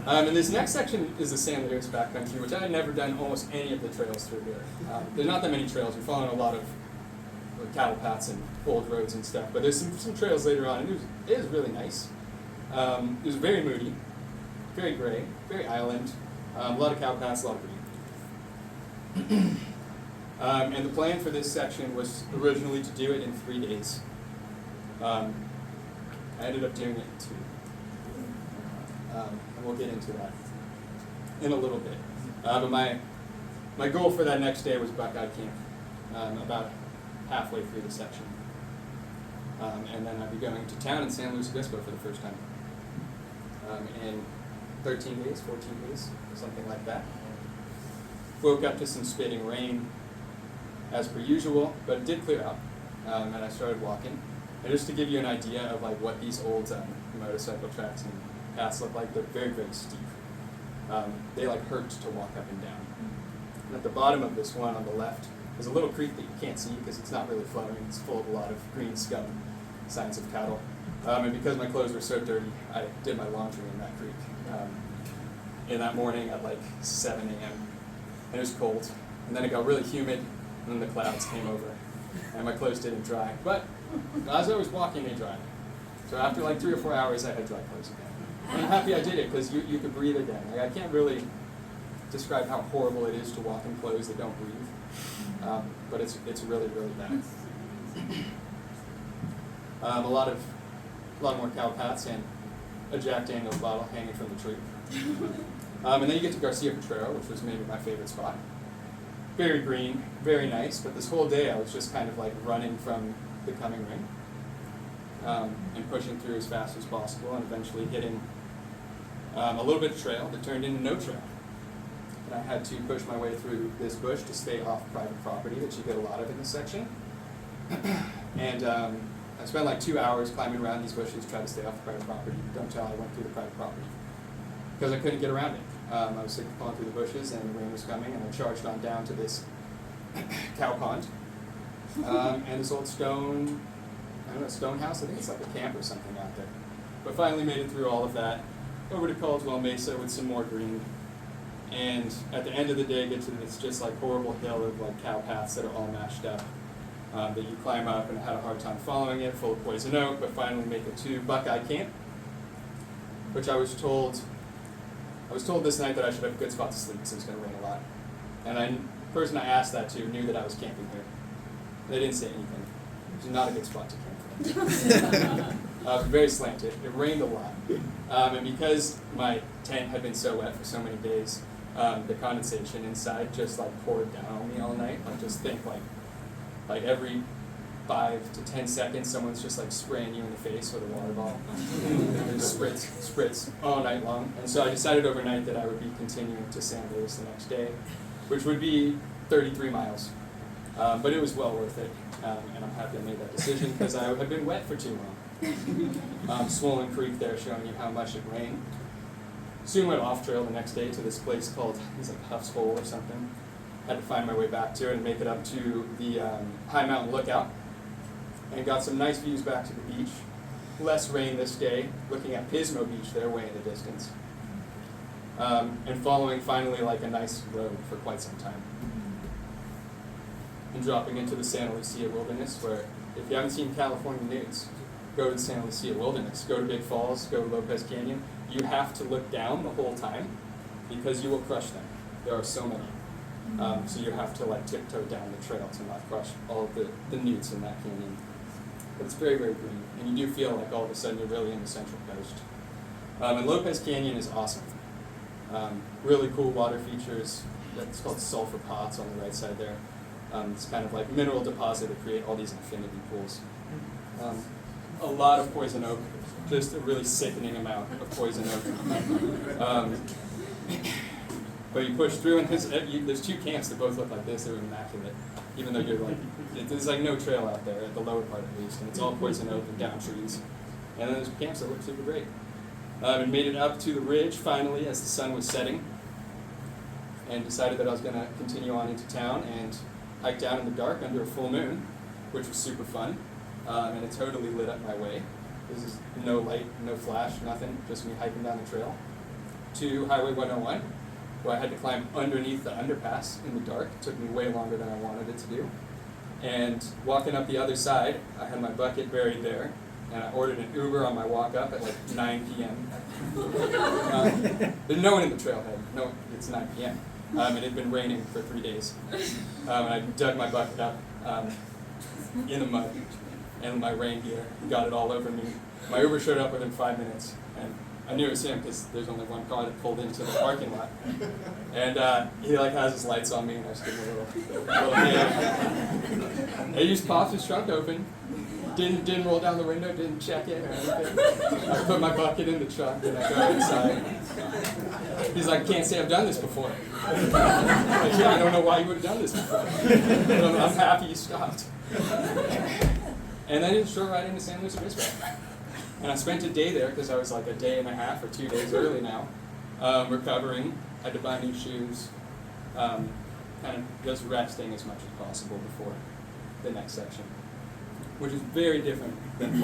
And this next section is the San Luis backcountry, which I had never done almost any of the trails through here. There's not that many trails. We're following a lot of cattle paths and old roads and stuff, but there's some trails later on, and it was really nice. It was very moody, very gray, very island, a lot of cow paths, a lot of green. And the plan for this section was originally to do it in 3 days. I ended up doing it in 2. And we'll get into that in a little bit. But my goal for that next day was Buckeye Camp, about halfway through the section. And then I'd be going to town in San Luis Obispo for the first time. In 13 days, 14 days, something like that. Woke up to some spitting rain as per usual, but it did clear up, and I started walking. And just to give you an idea of like what these old motorcycle tracks and paths look like, they're very, very steep. They like hurt to walk up and down. And at the bottom of this one on the left is a little creek that you can't see because it's not really flowing. It's full of a lot of green scum, signs of cattle. And because my clothes were so dirty, I did my laundry in that creek in that morning at like 7 a.m. And it was cold. And then it got really humid, and then the clouds came over, and my clothes didn't dry. But as I was walking, they dried. So after like 3 or 4 hours, I had dry clothes again. And I'm happy I did it, because you could breathe again. Like, I can't really describe how horrible it is to walk in clothes that don't breathe. But it's really, really bad. A lot more cow paths and a Jack Daniels bottle hanging from the tree. And then you get to Garcia Potrero, which was maybe my favorite spot. Very green, very nice, but this whole day I was just kind of like running from the coming rain and pushing through as fast as possible, and eventually hitting a little bit of trail that turned into no trail. And I had to push my way through this bush to stay off private property, which you get a lot of in this section. And I spent like 2 hours climbing around these bushes, trying to stay off the private property. Don't tell I went through the private property, because I couldn't get around it. I was sick of pulling through the bushes, and the rain was coming, and I charged on down to this cow pond. And this old stone house, I think it's like a camp or something out there. But finally made it through all of that, over to Caldwell Mesa with some more green. And at the end of the day, get to this just like horrible hill of like cow paths that are all mashed up, that you climb up, and I had a hard time following it, full of poison oak, but finally make it to Buckeye Camp, which I was told this night that I should have a good spot to sleep because it was going to rain a lot. And the person I asked that to knew that I was camping here. They didn't say anything. It was not a good spot to camp for. It was very slanted. It rained a lot. And because my tent had been so wet for so many days, the condensation inside just like poured down on me all night. Like, just think like every 5 to 10 seconds, someone's just like spraying you in the face with a water ball. And spritz all night long. And so I decided overnight that I would be continuing to San Luis the next day, which would be 33 miles. But it was well worth it, and I'm happy I made that decision because I had been wet for too long. Swollen Creek there showing you how much it rained. Soon went off trail the next day to this place called, I think it's like Huff's Hole or something. Had to find my way back to it and make it up to the High Mountain Lookout. And got some nice views back to the beach. Less rain this day, looking at Pismo Beach there, way in the distance. And following finally like a nice road for quite some time. And dropping into the Santa Lucia Wilderness, where if you haven't seen California nudes, go to the Santa Lucia Wilderness, go to Big Falls, go to Lopez Canyon. You have to look down the whole time because you will crush them. There are so many. So you have to like tiptoe down the trail to not crush all of the newts in that canyon. But it's very, very green, and you do feel like all of a sudden you're really in the Central Coast. And Lopez Canyon is awesome. Really cool water features. It's called sulfur pots on the right side there. It's kind of like mineral deposit that create all these infinity pools. A lot of poison oak, just a really sickening amount of poison oak. But you push through, and there's 2 camps that both look like this. They're immaculate, even though you're like, there's like no trail out there at the lower part at least, and it's all poison oak and down trees. And then there's camps that look super great. And made it up to the ridge finally as the sun was setting, and decided that I was going to continue on into town and hike down in the dark under a full moon, which was super fun, and it totally lit up my way. This is no light, no flash, nothing, just me hiking down the trail. to Highway 101, where I had to climb underneath the underpass in the dark. It took me way longer than I wanted it to do. And walking up the other side, I had my bucket buried there, and I ordered an Uber on my walk up at like 9 p.m. There's no one in the trailhead. No, it's 9 p.m. It had been raining for 3 days. And I dug my bucket up in the mud, and my rain gear got it all over me. My Uber showed up within 5 minutes, and I knew it was him because there's only one car that pulled into the parking lot. And he like has his lights on me, and I just give him a little hand. He just popped his trunk open, didn't roll down the window, didn't check it or anything. I put my bucket in the truck, and I go inside. He's like, "Can't say I've done this before." I don't know why you would have done this before. But I'm happy you stopped. And then it's a short ride into San Luis Obispo. And I spent a day there because I was like a day and a half or 2 days early now, recovering. I had to buy new shoes, kind of just resting as much as possible before the next section, which is very different than